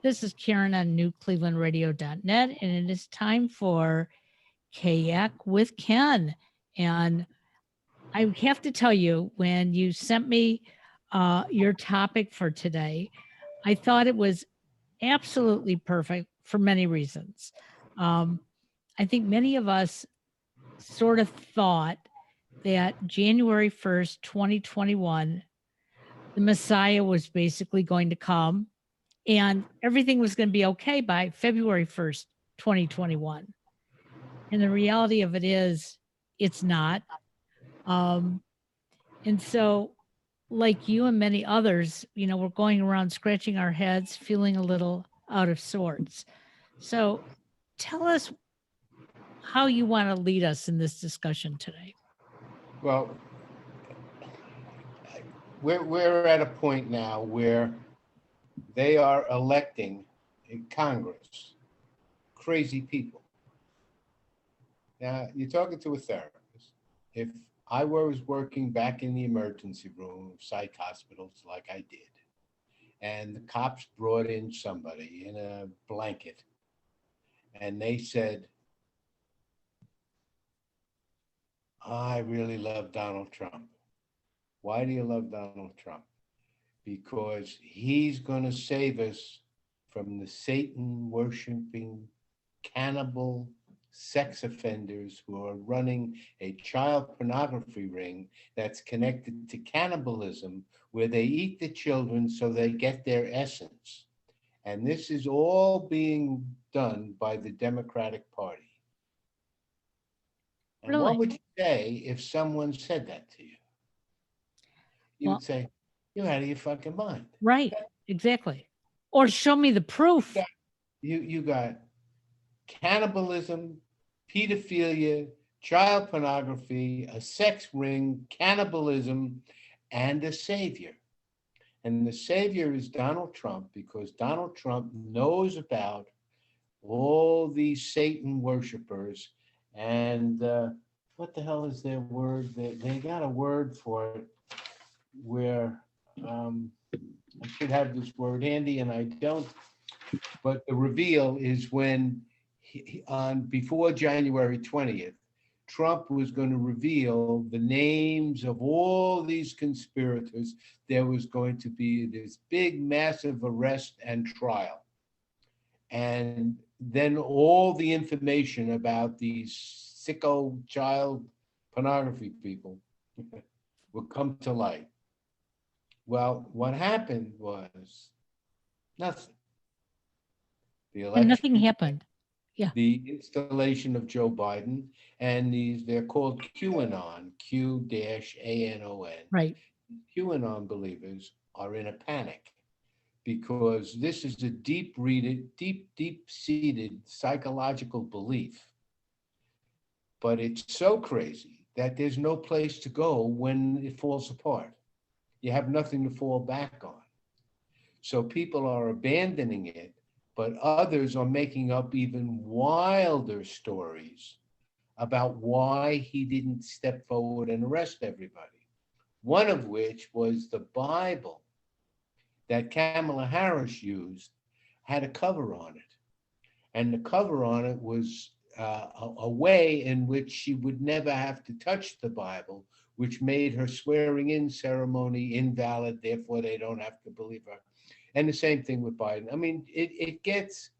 This is Karen on newclevelandradio.net, and it is time for K-Yak with Ken. And I have to tell you, when you sent me your topic for today, I thought it was absolutely perfect for many reasons. Um, I think many of us sort of thought that January 1st, 2021, the Messiah was basically going to come and everything was going to be okay by February 1st, 2021. And the reality of it is, it's not. Um, and so, like you and many others, we're going around scratching our heads, feeling a little out of sorts. So, tell us how you want to lead us in this discussion today. Well, we're at a point now where they are electing in Congress crazy people. Now, you're talking to a therapist. If I was working back in the emergency room of psych hospitals like I did, and the cops brought in somebody in a blanket, and they said, I really love Donald Trump. Why do you love Donald Trump? Because he's going to save us from the Satan worshiping cannibal sex offenders who are running a child pornography ring that's connected to cannibalism, where they eat the children so they get their essence. And this is all being done by the Democratic Party. And what Really? would you say if someone said that to you? You would Well, say, you're out of your fucking mind. right, exactly. Or show me the proof. You got cannibalism, pedophilia, child pornography, a sex ring, cannibalism, and a savior. And the savior is Donald Trump, because Donald Trump knows about all these Satan worshipers. And what the hell is their word? They got a word for it where I should have this word handy and I don't. But the reveal is when on before January 20th, Trump was going to reveal the names of all these conspirators. There was going to be this big, massive arrest and trial. And then all the information about these sicko child pornography people would come to light. Well, what happened was nothing. The And nothing election, happened. Yeah, the installation of Joe Biden, and they're called QAnon, Q-ANON. right. QAnon believers are in a panic because this is a deep-seated psychological belief. But it's so crazy that there's no place to go when it falls apart. You have nothing to fall back on. So people are abandoning it, but others are making up even wilder stories about why he didn't step forward and arrest everybody. One of which was the Bible that Kamala Harris used had a cover on it. And the cover on it was a way in which she would never have to touch the Bible, which made her swearing in ceremony invalid. Therefore, they don't have to believe her. And the same thing with Biden. I mean, it gets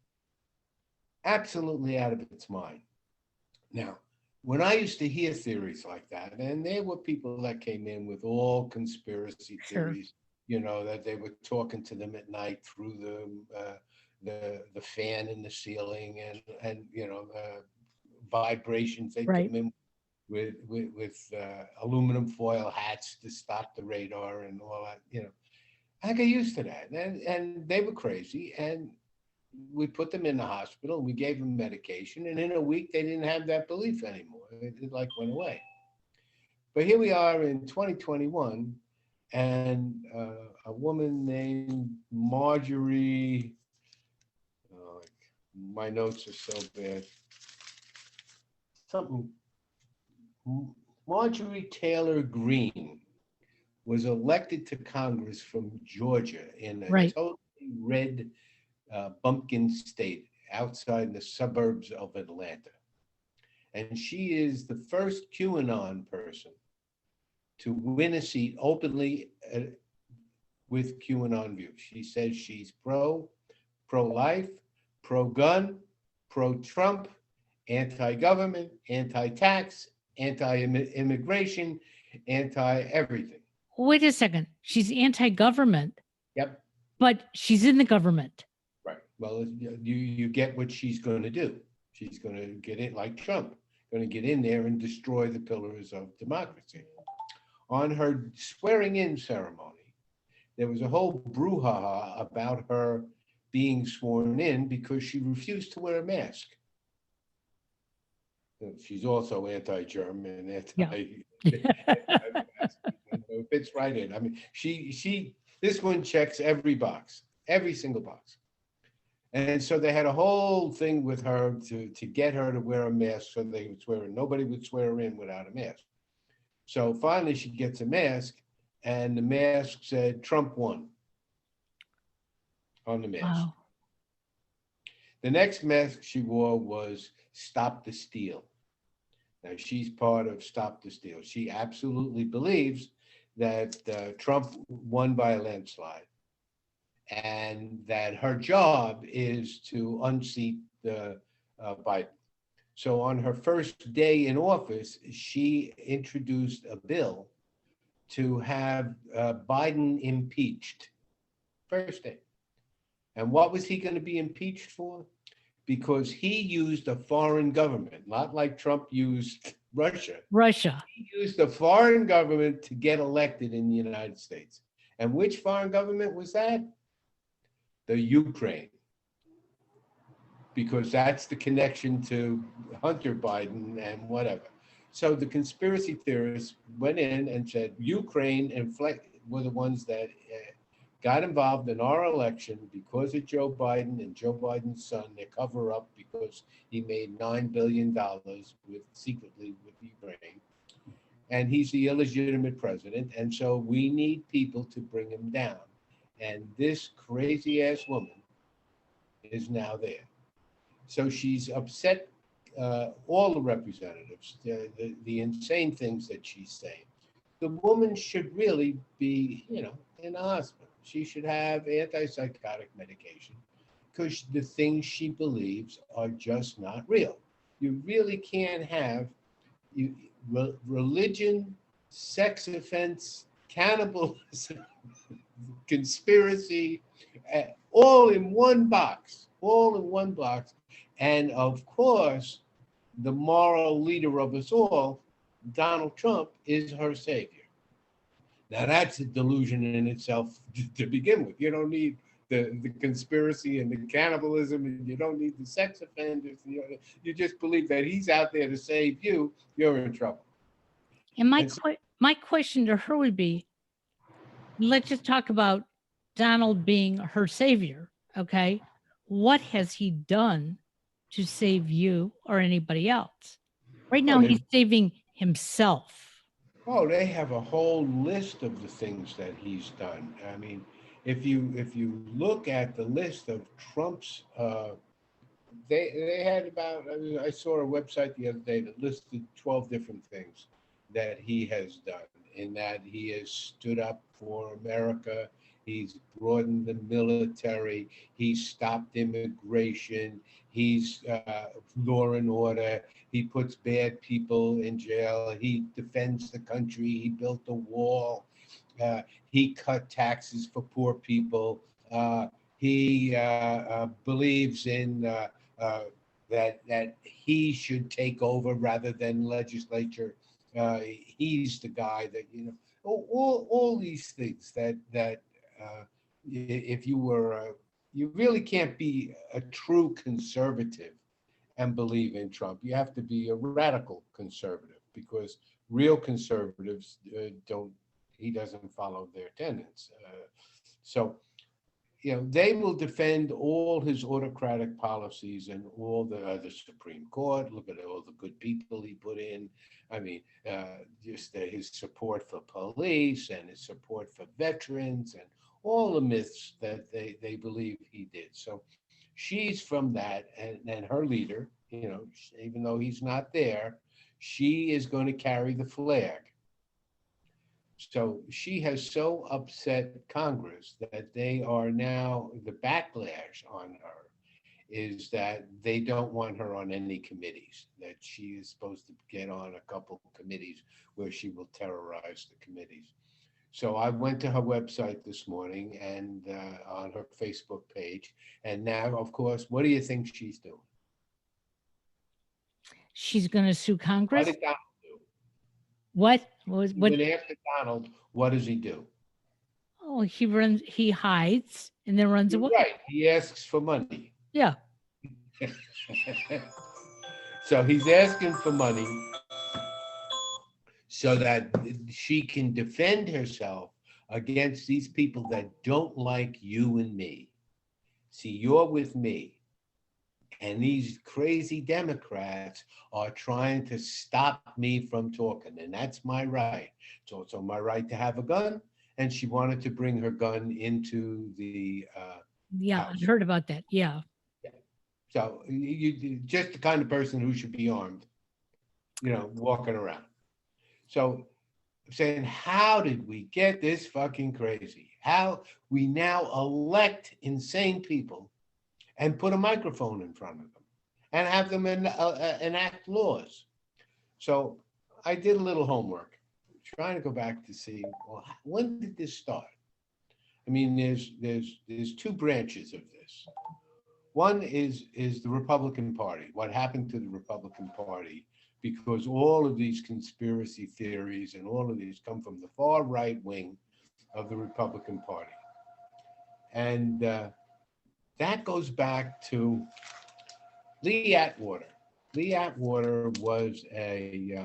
absolutely out of its mind. Now, when I used to hear theories like that, and there were people that came in with all conspiracy Sure. theories, that they were talking to them at night through the fan in the ceiling, and vibrations. They put Right. them in with aluminum foil hats to stop the radar and all that. I got used to that, and they were crazy, and we put them in the hospital and we gave them medication, and in a week they didn't have that belief anymore. It like went away. But here we are in 2021, and a woman named Marjorie, oh, my notes are so bad, something, Marjorie Taylor Greene was elected to Congress from Georgia in a Right. totally red bumpkin state outside the suburbs of Atlanta. And she is the first QAnon person to win a seat openly with QAnon views. She says she's pro-life, pro-gun, pro-Trump, anti-government, anti-tax, anti-immigration, anti-everything. Wait a second. She's anti-government, Yep. but she's in the government. Right. Well, you get what she's going to do. She's going to get it like Trump, going to get in there and destroy the pillars of democracy. On her swearing in ceremony, there was a whole brouhaha about her being sworn in because she refused to wear a mask. She's also anti-German, Yeah. it fits right in. I mean, this one checks every box, every single box. And so they had a whole thing with her to get her to wear a mask so they would swear in. Nobody would swear her in without a mask. So finally she gets a mask, and the mask said Trump won on the mask. Wow. The next mask she wore was Stop the Steal. Now she's part of Stop the Steal. She absolutely believes that Trump won by a landslide, and that her job is to unseat Biden. So on her first day in office, she introduced a bill to have Biden impeached. First day. And what was he going to be impeached for? Because he used a foreign government, not like Trump used Russia. Russia. He used a foreign government to get elected in the United States. And which foreign government was that? The Ukraine. Because that's the connection to Hunter Biden and whatever. So the conspiracy theorists went in and said Ukraine and were the ones that got involved in our election because of Joe Biden and Joe Biden's son. They cover up because he made $9 billion secretly with Ukraine. And he's the illegitimate president. And so we need people to bring him down. And this crazy ass woman is now there. So she's upset all the representatives, the insane things that she's saying. The woman should really be, in a hospital. She should have antipsychotic medication because the things she believes are just not real. You really can't have religion, sex offense, cannibalism, conspiracy, all in one box, And of course, the moral leader of us all, Donald Trump, is her savior. Now that's a delusion in itself to begin with. You don't need the conspiracy and the cannibalism, and you don't need the sex offenders. You just believe that he's out there to save you. You're in trouble. And my question to her would be, let's just talk about Donald being her savior. Okay. What has he done to save you or anybody else? Right now, he's saving himself. Oh, they have a whole list of the things that he's done. I mean, if you look at the list of Trump's, they had about. I saw a website the other day that listed 12 different things that he has done. In that he has stood up for America. He's broadened the military. He's stopped immigration. He's law and order. He puts bad people in jail. He defends the country. He built a wall. He cut taxes for poor people. He believes in that he should take over rather than legislature. He's the guy that all these things that if you were you really can't be a true conservative and believe in Trump. You have to be a radical conservative because real conservatives don't. He doesn't follow their tenets. So they will defend all his autocratic policies and all the Supreme Court. Look at all the good people he put in. I mean, just his support for police and his support for veterans and all the myths that they believe he did. So she's from that, and her leader, even though he's not there, she is going to carry the flag. So she has so upset Congress that they are now, the backlash on her is that they don't want her on any committees, that she is supposed to get on a couple committees where she will terrorize the committees. So I went to her website this morning and on her Facebook page. And now, of course, what do you think she's doing? She's going to sue What Congress. did Donald do? What? Even after Donald, what does he do? Oh, he runs, he hides and then runs You're away. right. He asks for money. Yeah. So he's asking for money so that she can defend herself against these people that don't like you and me. See, you're with me, and these crazy Democrats are trying to stop me from talking, and that's my right. It's also my right to have a gun, and she wanted to bring her gun into the Yeah. I house. heard about that. Yeah. Yeah. So you just the kind of person who should be armed, walking around. So I'm saying, how did we get this fucking crazy? How we now elect insane people and put a microphone in front of them and have them enact laws. So I did a little homework, trying to go back to see, well, when did this start? I mean, there's two branches of this. One is the Republican Party. What happened to the Republican Party? Because all of these conspiracy theories and all of these come from the far right wing of the Republican Party, and that goes back to Lee Atwater. Lee Atwater was a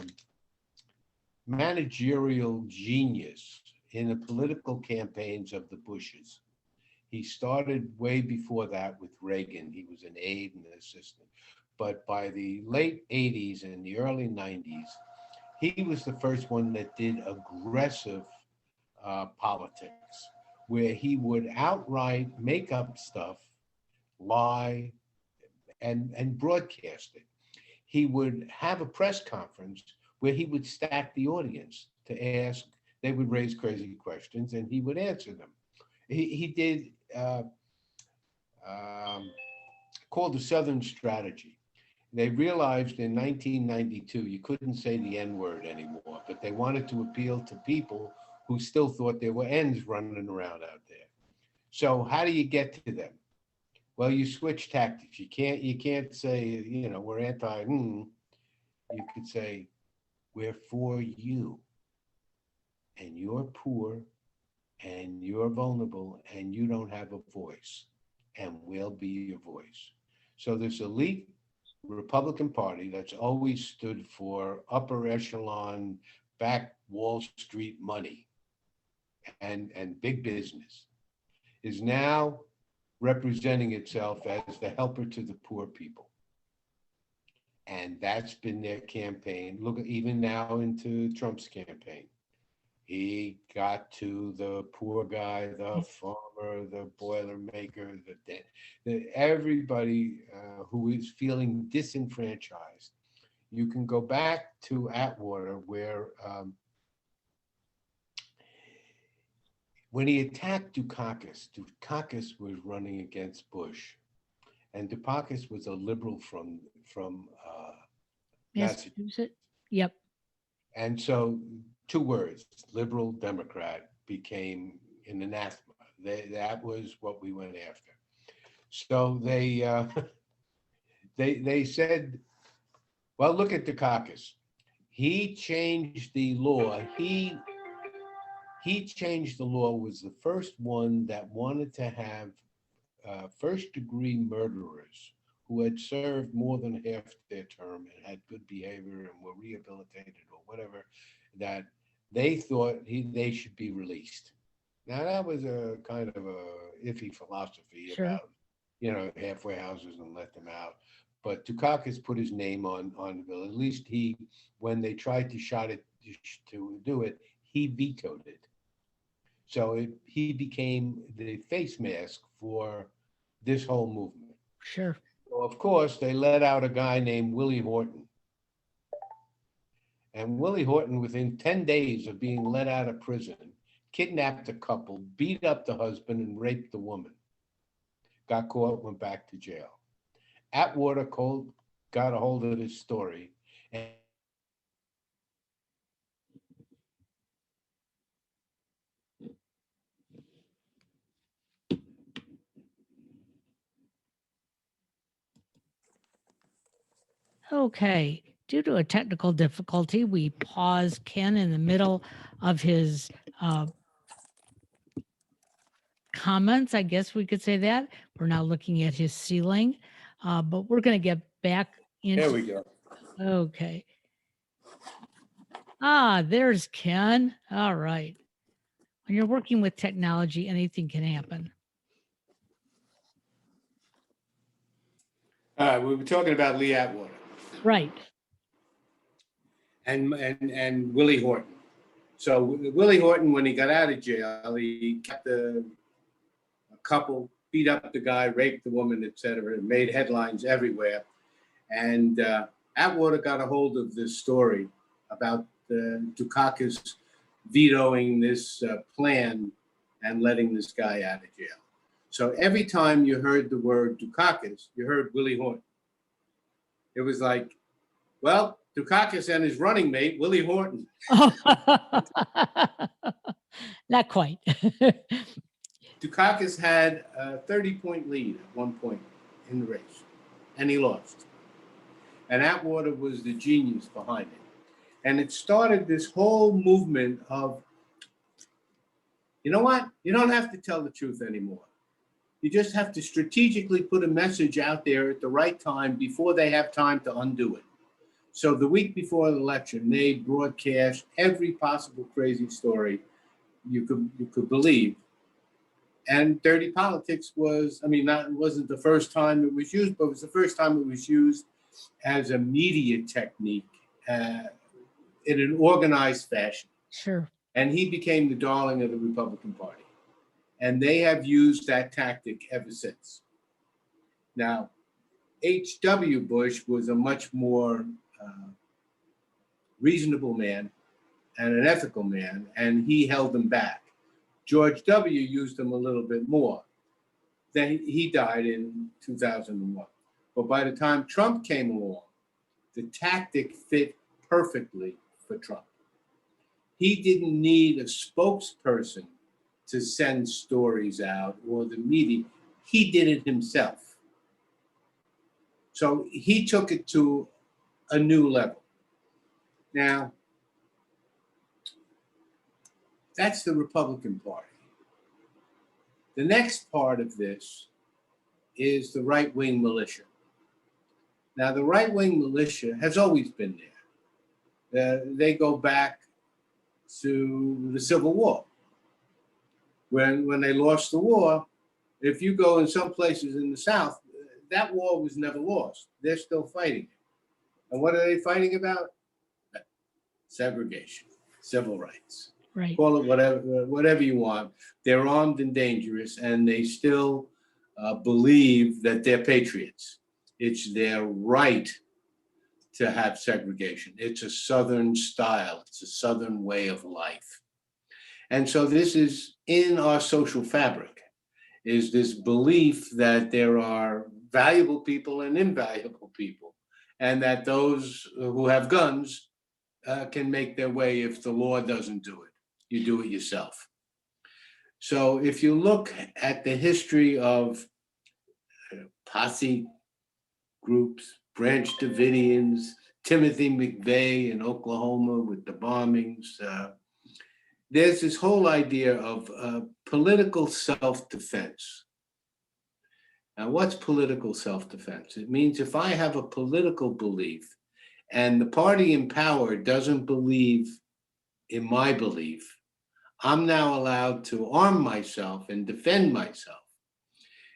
managerial genius in the political campaigns of the Bushes. He started way before that with Reagan. He was an aide and an assistant. But by the late 80s and the early 90s, he was the first one that did aggressive politics, where he would outright make up stuff, lie, and broadcast it. He would have a press conference where he would stack the audience to ask, they would raise crazy questions and he would answer them. He did um, called the Southern Strategy. They realized in 1992 you couldn't say the N word anymore, but they wanted to appeal to people who still thought there were N's running around out there. So how do you get to them? Well, you switch tactics. You can't say, we're anti. You could say we're for you, and you're poor, and you're vulnerable, and you don't have a voice, and we'll be your voice. So this elite Republican Party that's always stood for upper echelon, back Wall Street money and big business is now representing itself as the helper to the poor people. And that's been their campaign. Look, even now into Trump's campaign. He got to the poor guy, the farmer, the boiler maker, everybody who is feeling disenfranchised. You can go back to Atwater, where when he attacked Dukakis, Dukakis was running against Bush, and Dukakis was a liberal from Massachusetts. Massachusetts. Yep. And so, two words, liberal Democrat, became an anathema. That was what we went after. So they said, well, look at Dukakis. He changed the law. He changed the law. Was the first one that wanted to have first degree murderers who had served more than half their term and had good behavior and were rehabilitated or whatever, that they thought they should be released. Now that was a kind of a iffy philosophy Sure. about, halfway houses and let them out. But Dukakis put his name on the bill. At least when they tried to shot it to do it, he vetoed it. So he became the face mask for this whole movement. Sure. So of course, they let out a guy named Willie Horton. And Willie Horton, within 10 days of being let out of prison, kidnapped a couple, beat up the husband, and raped the woman. Got caught, went back to jail. Atwater got a hold of this story, and he started organizing Okay. Due to a technical difficulty, we paused Ken in the middle of his uh, comments. I guess we could say that. We're now looking at his ceiling, but we're going to get back into. There we go. Okay. There's Ken. All right. When you're working with technology, anything can happen. All right, we were talking about Lee Atwater Right. and Willie Horton. So Willie Horton, when he got out of jail, he kept a couple, beat up the guy, raped the woman, etc. Made headlines everywhere. And Atwater got a hold of this story about Dukakis vetoing this plan and letting this guy out of jail. So every time you heard the word Dukakis, you heard Willie Horton. It was like, well, Dukakis and his running mate, Willie Horton. Not quite. Dukakis had a 30-point lead at one point in the race, and he lost. And Atwater was the genius behind it. And it started this whole movement of, you know what? You don't have to tell the truth anymore. You just have to strategically put a message out there at the right time before they have time to undo it. So the week before the election, they broadcast every possible crazy story you could believe. And dirty politics was, it wasn't the first time it was used, but it was the first time it was used as a media technique in an organized fashion. Sure. And he became the darling of the Republican Party. And they have used that tactic ever since. Now, H.W. Bush was a much more reasonable man and an ethical man, and he held them back. George W. used them a little bit more. Then he died in 2001. But by the time Trump came along, the tactic fit perfectly for Trump. He didn't need a spokesperson to send stories out or the media. He did it himself. So he took it to a new level. Now, that's the Republican Party. The next part of this is the right-wing militia. Now, the right-wing militia has always been there. They go back to the Civil War. When they lost the war, if you go in some places in the South, that war was never lost. They're still fighting it. And what are they fighting about? Segregation, civil rights. Right. Call it whatever you want. They're armed and dangerous, and they still believe that they're patriots. It's their right to have segregation. It's a Southern style. It's a Southern way of life. And so this is in our social fabric, is this belief that there are valuable people and invaluable people, and that those who have guns can make their way if the law doesn't do it. You do it yourself. So if you look at the history of posse groups, Branch Davidians, Timothy McVeigh in Oklahoma with the bombings, there's this whole idea of political self-defense. Now, what's political self-defense? It means if I have a political belief and the party in power doesn't believe in my belief, I'm now allowed to arm myself and defend myself.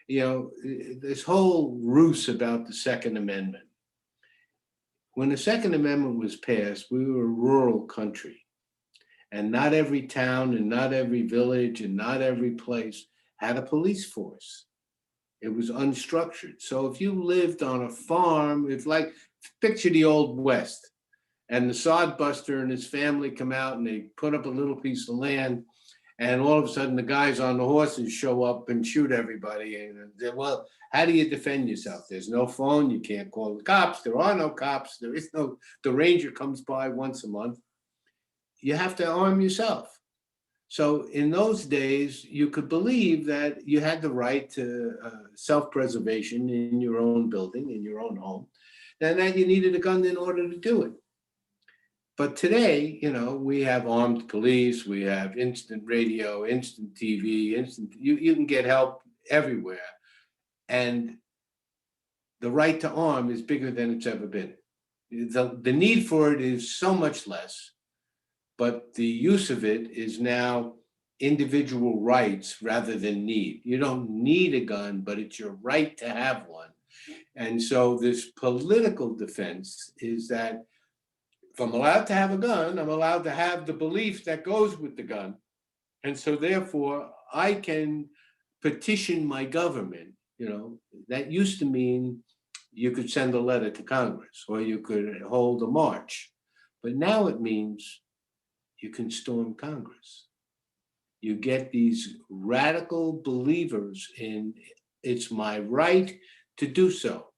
You know, this whole ruse about the Second Amendment. When the Second Amendment was passed, we were a rural country. And not every town and not every village and not every place had a police force. It was unstructured. So if you lived on a farm, it's like, picture the Old West, and the sod buster and his family come out and they put up a little piece of land, and all of a sudden the guys on the horses show up and shoot everybody. And well, how do you defend yourself? There's no phone. You can't call the cops. There are no cops. There is no, the ranger comes by once a month. You have to arm yourself. So in those days, you could believe that you had the right to self-preservation in your own building, in your own home, and that you needed a gun in order to do it. But today, you know, we have armed police, we have instant radio, instant TV, you can get help everywhere. And the right to arm is bigger than it's ever been. The need for it is so much less, but the use of it is now individual rights rather than need. You don't need a gun, but it's your right to have one. And so this political defense is that if I'm allowed to have a gun, I'm allowed to have the belief that goes with the gun. And so therefore, I can petition my government. You know, that used to mean you could send a letter to Congress or you could hold a march. But now it means you can storm Congress. You get these radical believers in it's my right to do so.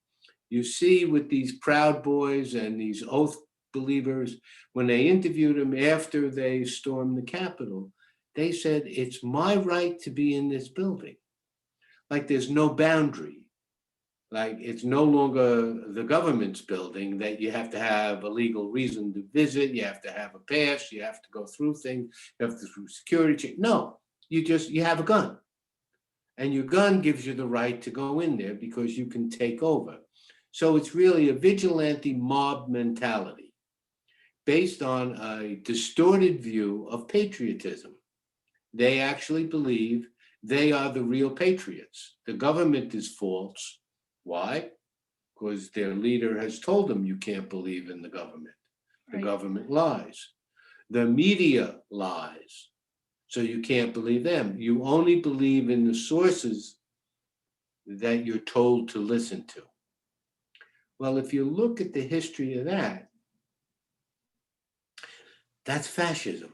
You see with these Proud Boys and these oath believers, when they interviewed them after they stormed the Capitol, they said, it's my right to be in this building. Like there's no boundary. Like it's no longer the government's building that you have to have a legal reason to visit, you have to have a pass, you have to go through things, you have to through security check. No, you have a gun. And your gun gives you the right to go in there because you can take over. So it's really a vigilante mob mentality based on a distorted view of patriotism. They actually believe they are the real patriots. The government is false. Why? Because their leader has told them you can't believe in the government. The government lies. The media lies. So you can't believe them. You only believe in the sources that you're told to listen to. Well, if you look at the history of that, that's fascism.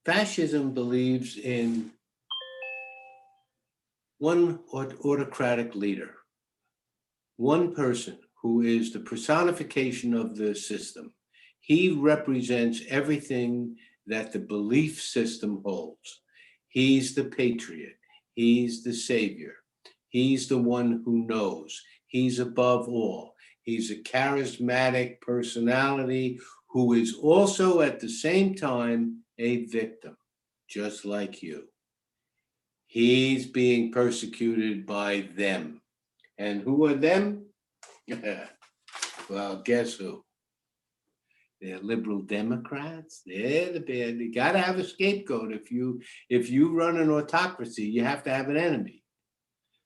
Fascism believes in one autocratic leader, one person who is the personification of the system. He represents everything that the belief system holds. He's the patriot. He's the savior. He's the one who knows. He's above all. He's a charismatic personality who is also at the same time a victim, just like you. He's being persecuted by them. And who are them? Well, guess who? They're liberal Democrats. They're the bad. You got to have a scapegoat. If you run an autocracy, you have to have an enemy.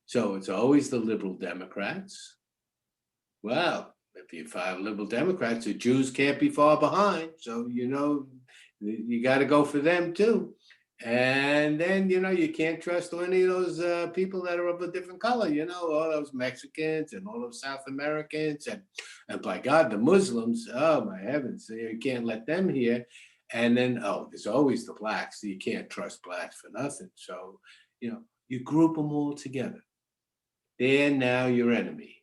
So it's always the liberal Democrats. Well, if you have liberal Democrats, the Jews can't be far behind. So, you know, you got to go for them too. And then, you know, you can't trust any of those people that are of a different color, you know, all those Mexicans and all those South Americans and by God, the Muslims, oh my heavens, you can't let them here. And then, oh, there's always the blacks. You can't trust blacks for nothing. So, you know, you group them all together. They're now your enemy.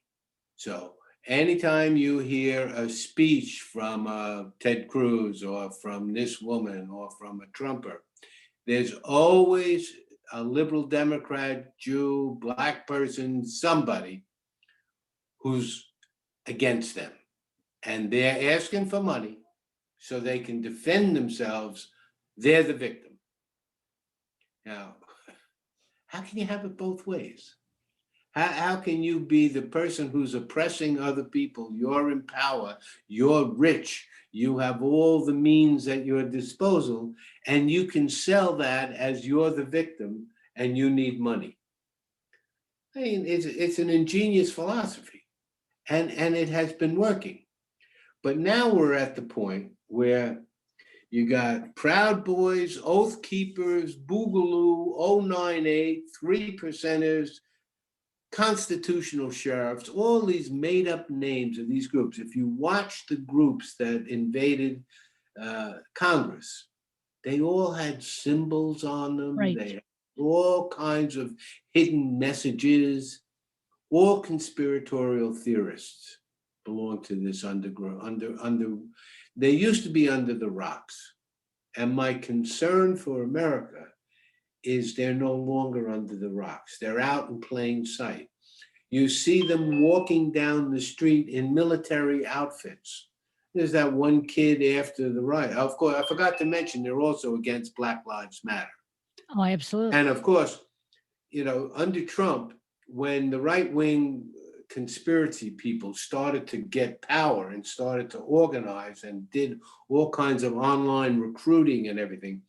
So anytime you hear a speech from Ted Cruz or from this woman or from a Trumper, there's always a liberal Democrat, Jew, black person, somebody who's against them. And they're asking for money so they can defend themselves. They're the victim. Now, how can you have it both ways? How can you be the person who's oppressing other people? You're in power, you're rich, you have all the means at your disposal, and you can sell that as you're the victim and you need money. I mean, it's an ingenious philosophy, and it has been working. But now we're at the point where You got Proud Boys, Oath Keepers, Boogaloo, 098, Three Percenters, Constitutional Sheriffs, all these made up names of these groups. If you watch the groups that invaded Congress, they all had symbols on them. Right. They had all kinds of hidden messages. All conspiratorial theorists belong to this underground, they used to be under the rocks. And my concern for America is they're no longer under the rocks. They're out in plain sight. You see them walking down the street in military outfits. There's that one kid after the riot. Of course, I forgot to mention they're also against Black Lives Matter. Oh, absolutely. And of course, under Trump, when the right-wing conspiracy people started to get power and started to organize and did all kinds of online recruiting and everything,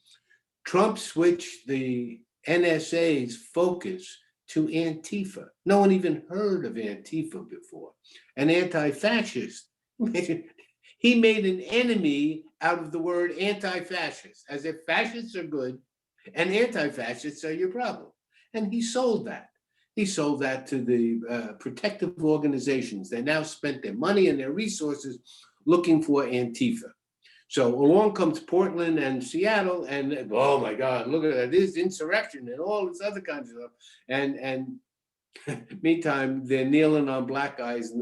Trump switched the NSA's focus to Antifa. No one even heard of Antifa before. An anti-fascist. He made an enemy out of the word anti-fascist, as if fascists are good and anti-fascists are your problem. And he sold that. He sold that to the protective organizations. They now spent their money and their resources looking for Antifa. So along comes Portland and Seattle, and oh my God, look at that, this insurrection and all this other kinds of stuff. And meantime, they're kneeling on black guys'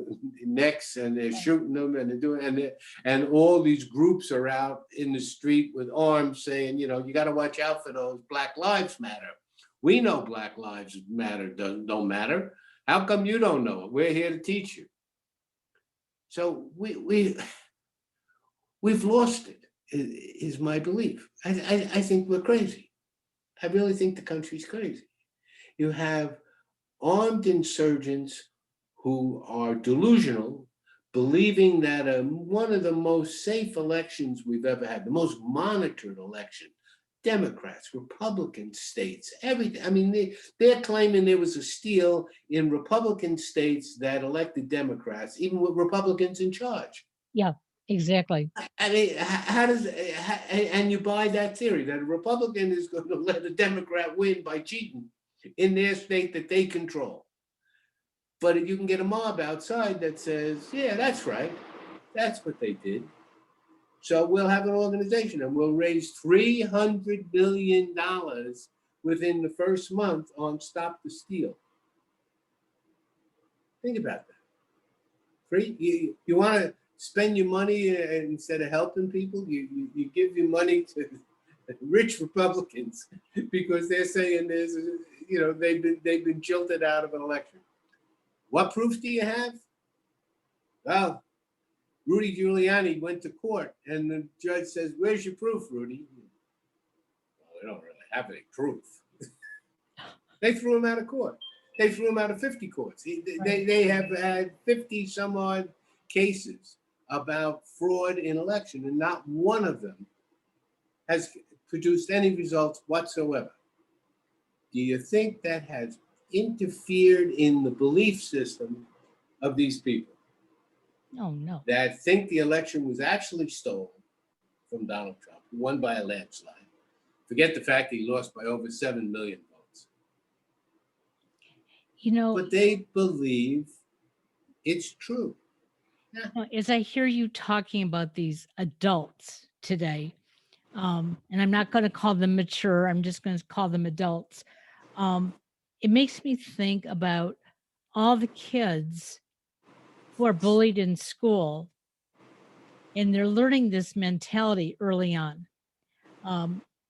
necks and they're shooting them and they're doing, and all these groups are out in the street with arms saying, you got to watch out for those Black Lives Matter. We know Black Lives Matter don't matter. How come you don't know it? We're here to teach you. So we've lost it, is my belief. I think we're crazy. I really think the country's crazy. You have armed insurgents who are delusional, believing that one of the most safe elections we've ever had, the most monitored election, Democrats, Republican states, everything. I mean, they're claiming there was a steal in Republican states that elected Democrats, even with Republicans in charge. Yeah, exactly. I mean, and you buy that theory that a Republican is going to let a Democrat win by cheating in their state that they control. But you can get a mob outside that says, yeah, that's right. That's what they did. So we'll have an organization and we'll raise $300 billion within the first month on Stop the Steal. Think about that. Free? You want to spend your money instead of helping people? You give your money to rich Republicans because they're saying there's, they've been jilted out of an election. What proof do you have? Well, Rudy Giuliani went to court and the judge says, where's your proof, Rudy? Well, they don't really have any proof. They threw him out of court. They threw him out of 50 courts. They have had 50 some odd cases about fraud in election, and not one of them has produced any results whatsoever. Do you think that has interfered in the belief system of these people? No. That think the election was actually stolen from Donald Trump, who won by a landslide. Forget the fact that he lost by over 7 million votes. But they believe it's true. As I hear you talking about these adults today, and I'm not going to call them mature, I'm just going to call them adults. It makes me think about all the kids who are bullied in school, and they're learning this mentality early on.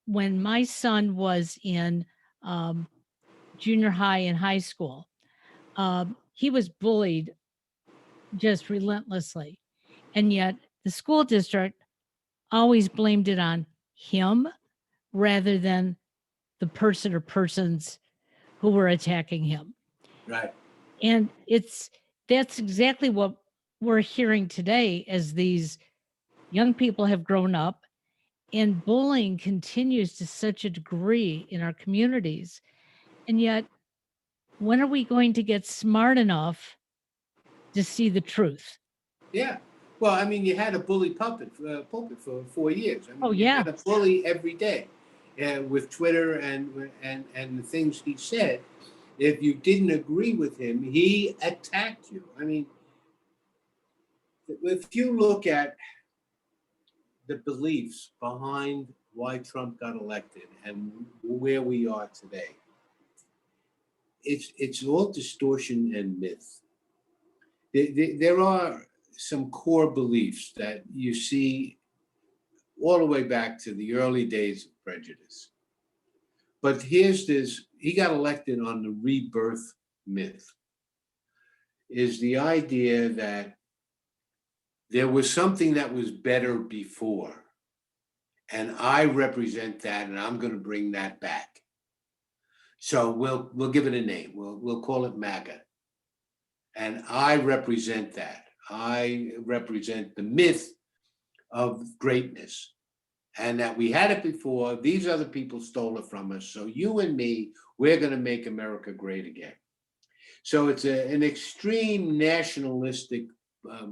When my son was in junior high and high school, he was bullied just relentlessly. And yet the school district always blamed it on him rather than the person or persons who were attacking him. Right. And that's exactly what we're hearing today as these young people have grown up, and bullying continues to such a degree in our communities. And yet, when are we going to get smart enough to see the truth? Yeah. Well, I mean, you had a bully pulpit for 4 years. I mean, Oh, you yeah. had a bully every day, with Twitter and the things he said. If you didn't agree with him, he attacked you. I mean, if you look at the beliefs behind why Trump got elected and where we are today, it's all distortion and myth. There are some core beliefs that you see all the way back to the early days of prejudice. But here's this, he got elected on the rebirth myth, is the idea that there was something that was better before, and I represent that, and I'm going to bring that back. So we'll give it a name. We'll call it MAGA, and I represent that. I represent the myth of greatness, and that we had it before. These other people stole it from us. So you and me, we're going to make America great again. So it's an extreme nationalistic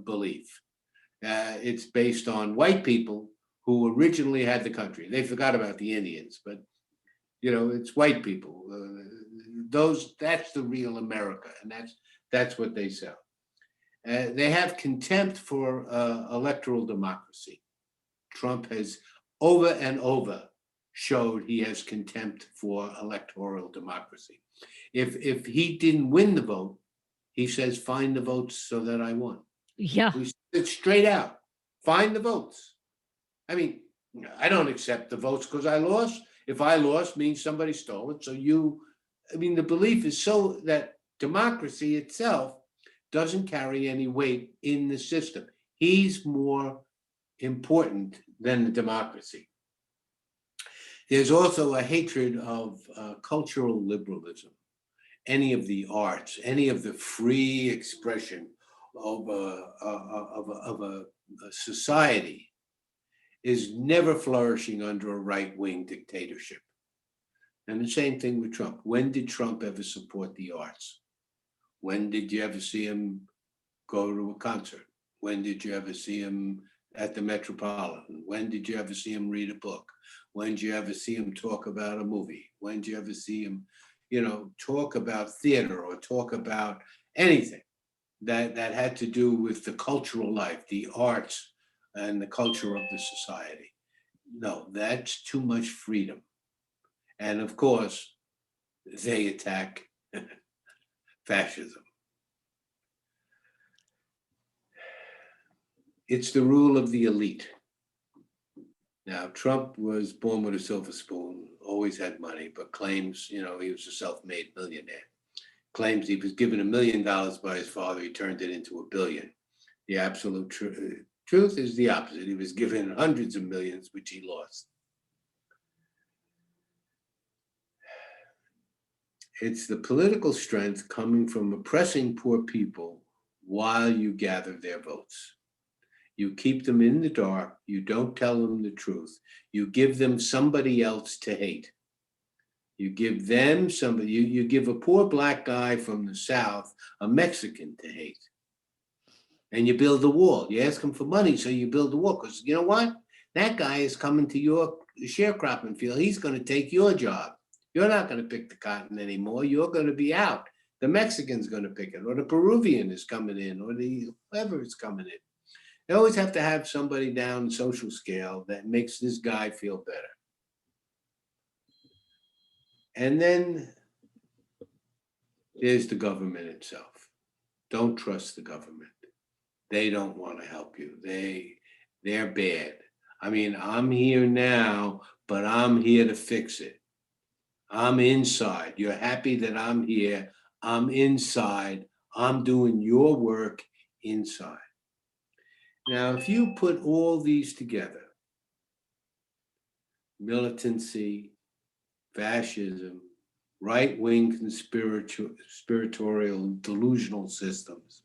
belief. It's based on white people who originally had the country. They forgot about the Indians, but it's white people. That's the real America, and that's what they sell. They have contempt for electoral democracy. Trump has over and over showed he has contempt for electoral democracy. If he didn't win the vote, he says, find the votes so that I won. Yeah. We said it straight out. Find the votes. I mean, I don't accept the votes because I lost. If I lost, means somebody stole it. So the belief is so that democracy itself doesn't carry any weight in the system. He's more important than the democracy. There's also a hatred of cultural liberalism, any of the arts, any of the free expression of a society is never flourishing under a right-wing dictatorship. And the same thing with Trump. When did Trump ever support the arts? When did you ever see him go to a concert? When did you ever see him at the Metropolitan? When did you ever see him read a book? When did you ever see him talk about a movie? When did you ever see him, talk about theater or talk about anything that had to do with the cultural life, the arts, and the culture of the society? No, that's too much freedom. And of course, they attack fascism. It's the rule of the elite. Now, Trump was born with a silver spoon, always had money, but claims, he was a self-made millionaire. Claims he was given $1 million by his father, he turned it into $1 billion. The absolute truth is the opposite. He was given hundreds of millions, which he lost. It's the political strength coming from oppressing poor people while you gather their votes. You keep them in the dark. You don't tell them the truth. You give them somebody else to hate. You give them somebody, you give a poor black guy from the South a Mexican to hate. And you build a wall. You ask him for money, so you build a wall. Because you know what? That guy is coming to your sharecropping field. He's going to take your job. You're not going to pick the cotton anymore. You're going to be out. The Mexican's going to pick it, or the Peruvian is coming in, or whoever is coming in. They always have to have somebody down the social scale that makes this guy feel better. And then there's the government itself. Don't trust the government. They don't want to help you. They're bad. I mean, I'm here now, but I'm here to fix it. I'm inside. You're happy that I'm here. I'm inside. I'm doing your work inside. Now, if you put all these together, militancy, fascism, right-wing conspiratorial delusional systems,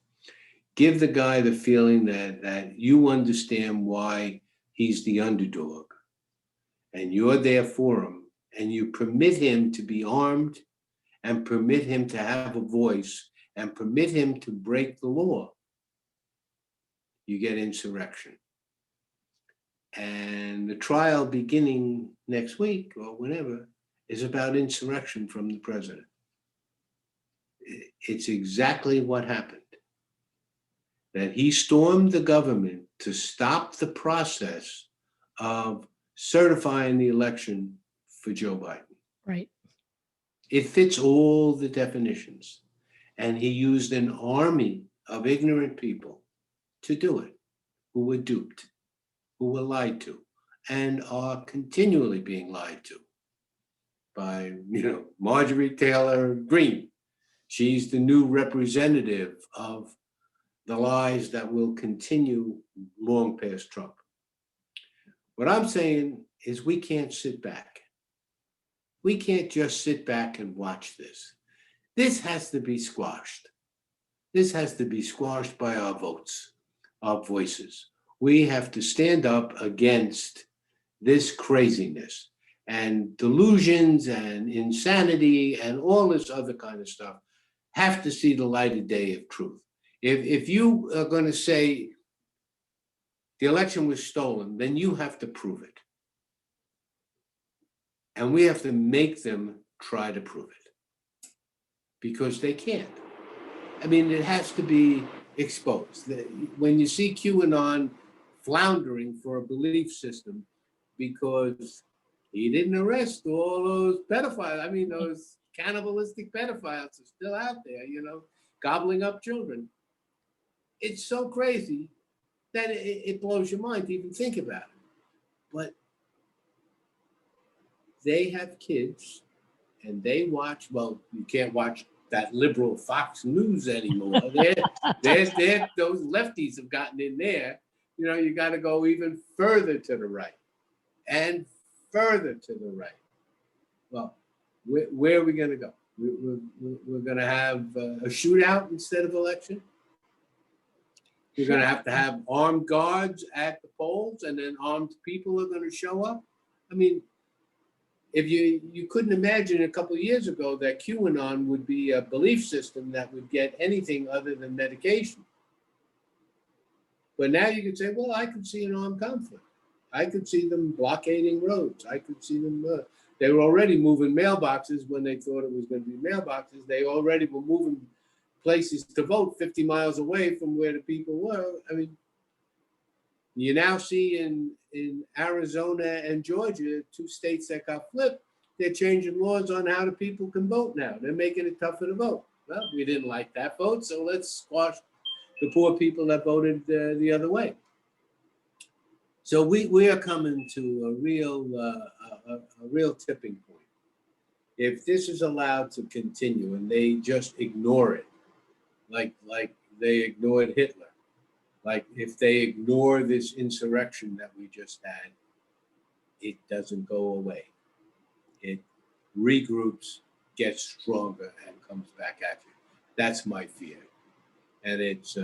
give the guy the feeling that you understand why he's the underdog, and you're there for him, and you permit him to be armed, and permit him to have a voice, and permit him to break the law. you get insurrection. And the trial beginning next week or whenever is about insurrection from the president. It's exactly what happened. That he stormed the government to stop the process of certifying the election for Joe Biden. Right. It fits all the definitions. And he used an army of ignorant people to do it, who were duped, who were lied to, and are continually being lied to by, Marjorie Taylor Greene. She's the new representative of the lies that will continue long past Trump. What I'm saying is we can't sit back. We can't just sit back and watch this. This has to be squashed. This has to be squashed by our votes, our voices. We have to stand up against this craziness and delusions and insanity and all this other kind of stuff have to see the light of day of truth. If you are going to say the election was stolen, then you have to prove it. And we have to make them try to prove it because they can't. I mean, it has to be exposed. When you see QAnon floundering for a belief system because he didn't arrest all those pedophiles. I mean, those cannibalistic pedophiles are still out there, gobbling up children. It's so crazy that it blows your mind to even think about it. But they have kids and they watch, well, you can't watch that liberal Fox News anymore. They're, those lefties have gotten in there. You got to go even further to the right and further to the right. Well, where are we going to go? We're going to have a shootout instead of election? You're going to have armed guards at the polls and then armed people are going to show up? I mean, if you couldn't imagine a couple of years ago that QAnon would be a belief system that would get anything other than medication. But now you can say, well, I could see an armed conflict. I could see them blockading roads. I could see them, they were already moving mailboxes when they thought it was going to be mailboxes. They already were moving places to vote 50 miles away from where the people were. I mean, you now see in Arizona and Georgia, two states that got flipped, they're changing laws on how the people can vote now. They're making it tougher to vote. Well, we didn't like that vote, so let's squash the poor people that voted the other way. So we are coming to a real tipping point. If this is allowed to continue and they just ignore it, like they ignored Hitler, like if they ignore this insurrection that we just had, it doesn't go away. It regroups, gets stronger, and comes back at you. That's my fear. And it's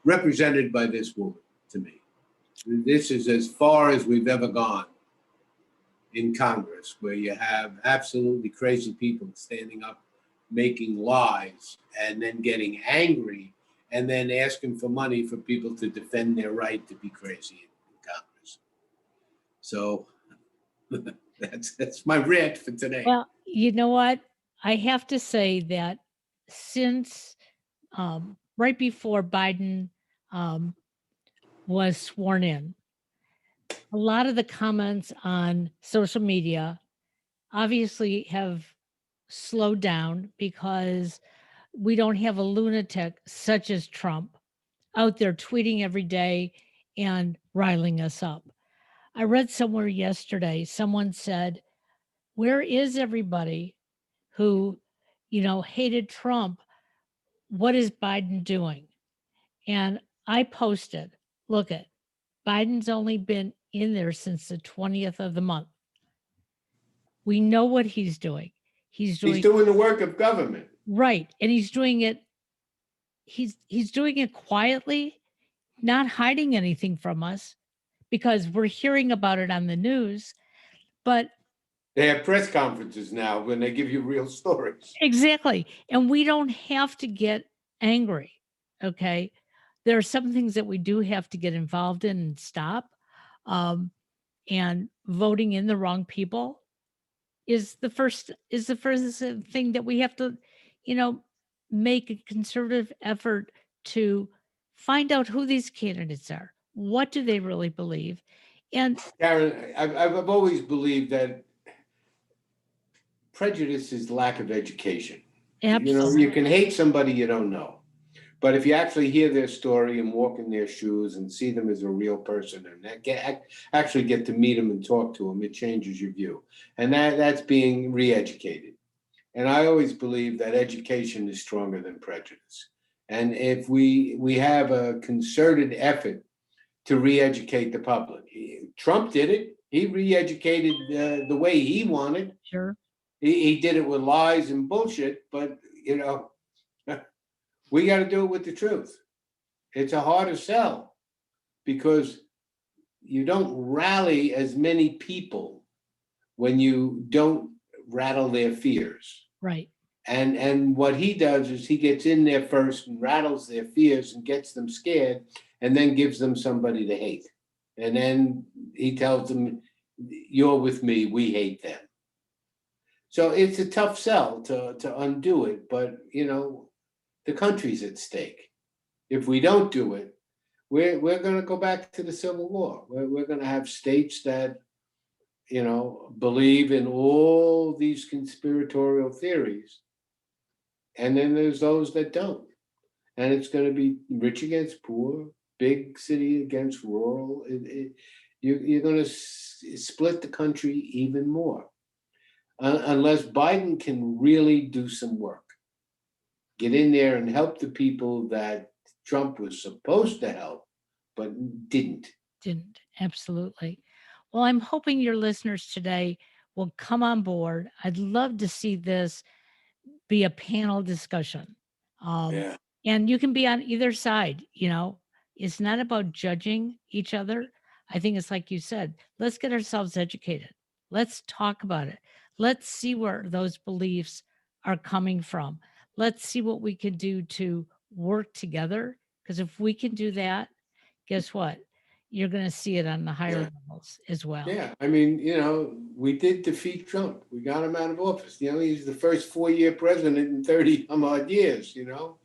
represented by this woman to me. This is as far as we've ever gone in Congress, where you have absolutely crazy people standing up, making lies, and then getting angry, and then asking for money for people to defend their right to be crazy in Congress. So that's my rant for today. Well, you know what? I have to say that since right before Biden was sworn in, a lot of the comments on social media obviously have slowed down because we don't have a lunatic such as Trump out there tweeting every day and riling us up. I read somewhere yesterday, someone said, where is everybody who, hated Trump? What is Biden doing? And I posted, look at Biden's only been in there since the 20th of the month. We know what he's doing. He's doing the work of government. Right. And he's doing it. He's doing it quietly, not hiding anything from us because we're hearing about it on the news. But they have press conferences now when they give you real stories. Exactly. And we don't have to get angry. Okay. there are some things that we do have to get involved in and stop. Um, and voting in the wrong people is the first thing that we have to, you know, make a conservative effort to find out who these candidates are. What do they really believe? And Karen, I've always believed that prejudice is lack of education. You know, you can hate somebody you don't know. But if you actually hear their story and walk in their shoes and see them as a real person and actually get to meet them and talk to them, it changes your view. And that's being re-educated. And I always believe that education is stronger than prejudice. And if we have a concerted effort to re-educate the public, Trump did it. He re-educated the way he wanted. sure, He did it with lies and bullshit, but you know, we got to do it with the truth. It's a harder sell because you don't rally as many people when you don't rattle their fears. right. And what he does is he gets in there first and rattles their fears and gets them scared and then gives them somebody to hate. And then he tells them, you're with me, we hate them. So it's a tough sell to undo it, but you know, the country's at stake. If we don't do it, we're going to go back to the Civil War. We're going to have states that, you know, believe in all these conspiratorial theories, and then there's those that don't. And it's going to be rich against poor, big city against rural. You're going to split the country even more, unless Biden can really do some work. Get in there and help the people that Trump was supposed to help, but didn't. Didn't. Absolutely. Well, I'm hoping your listeners today will come on board. I'd love to see this be a panel discussion. Yeah. And you can be on either side, you know. It's not about judging each other. I think it's like you said, let's get ourselves educated. Let's talk about it. Let's see where those beliefs are coming from. Let's see what we can do to work together. Because if we can do that, guess what? You're going to see it on the higher Yeah. levels as well. Yeah. I mean, you know, we did defeat Trump. We got him out of office. You know, he's the first 4-year president in 30 some odd years, you know.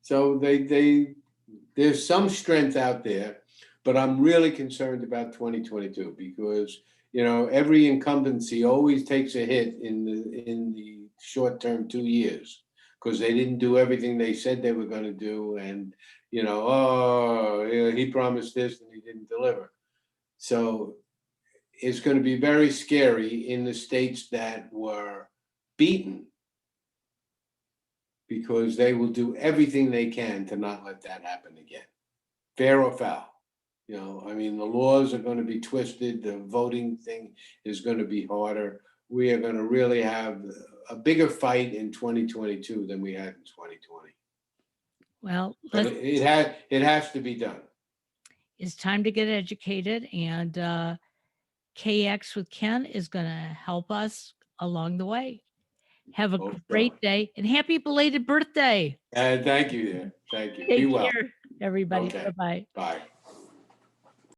So there's some strength out there, but I'm really concerned about 2022 because, you know, every incumbency always takes a hit in the short term 2 years because they didn't do everything they said they were going to do, and you know, oh, yeah, he promised this and he didn't deliver. So it's going to be very scary in the states that were beaten because they will do everything they can to not let that happen again, fair or foul. You know, I mean, the laws are going to be twisted. The voting thing is going to be harder. We are going to really have a bigger fight in 2022 than we had in 2020. Well, But it has to be done. it's time to get educated, and K-Yaks with Ken is going to help us along the way. Have a Hope so. great day and happy belated birthday. And thank you there. Thank you. Take Be well. care, everybody. Okay. Bye-bye. Bye.